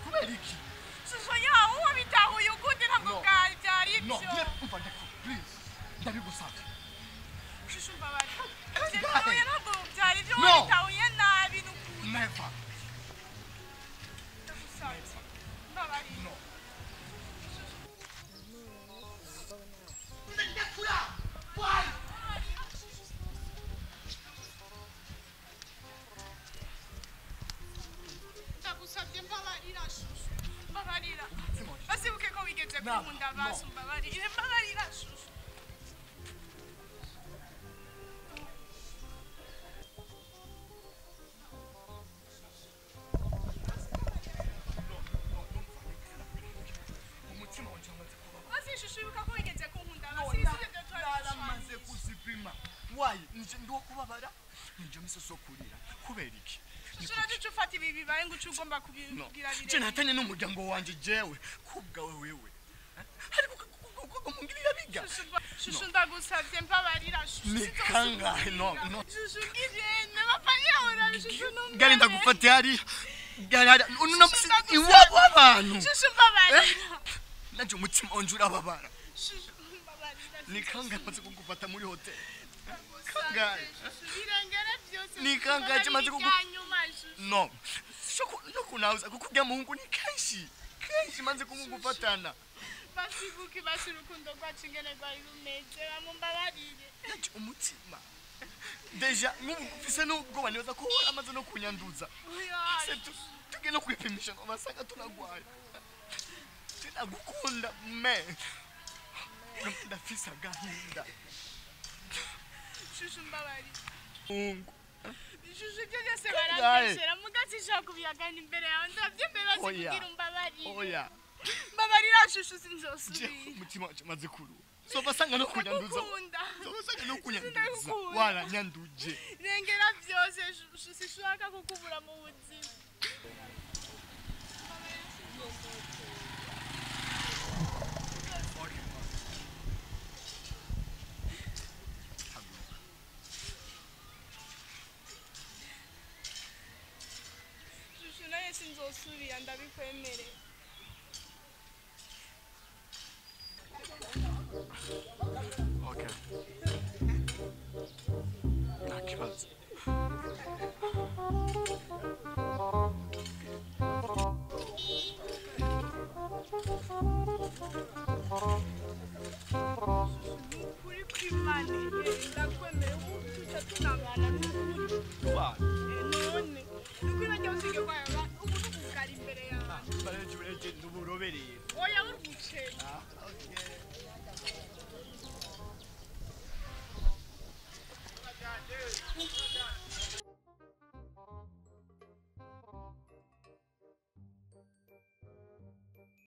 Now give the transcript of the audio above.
kubera iki shusho yawe wabitahuye gute ntabwo bwari byari ibyo umva ndako please ndabigusabye shusho mbabari ntabwo byari ibyo wabitahuye nabi never mbabari ndagusabye mbabarira shusho mbabarira basibuke ko wigeze kunkunda basi mbabarire mbabarira shusho Why? Ndo kubabara nje misoso kurira kubera iki shura ducufata ibi bibaye ngo ucugomba kubigira bire je natanye n'umuryango wanje jewe kubgawe wewe ariko kumungirira biga shushu ndagusabye mbabarira shushu nikanga no shushu ngirene bapanya ora shushu no gari ndagufata hari gari ununamusi iwabo abantu shushu mbabarira naje umutima onjura babara shushu mbabarira nikanga maze kugufata muri hotel kangaye birengera byose nikangaje maze no shoko nauza kukujya mungu ni kenshi maze kumugufatana basibuki basirukundo rwacu ingene rwari rumeze bamumbabarire naje umutima deja nkufise n'ubwo banibaza ko amaze no kunyanduza tuge no kwipimisha ngo basanga tunagwaye sinagukunda me ndafisa gahinda shushu mbabari mungu shushu byose barabeshera mugacisha kubiyagana imbere yawe ndavyemera kugira umbabari oya mbabarira shushu sinzosubira umutima wacu maze kuru so basanga no kunyanduza so basanga no kunyanduza wala nyanduje rengera byose shushu sishaka kukubura mu buzima sinzosubira ndabikwemere okay nakibaza kuri kwimane ndakwemere ubutuca tunangana n'ukuri none nukwira jya usige kwa yaba kari imbere yawe barejure nduburobereye oya uruguce okay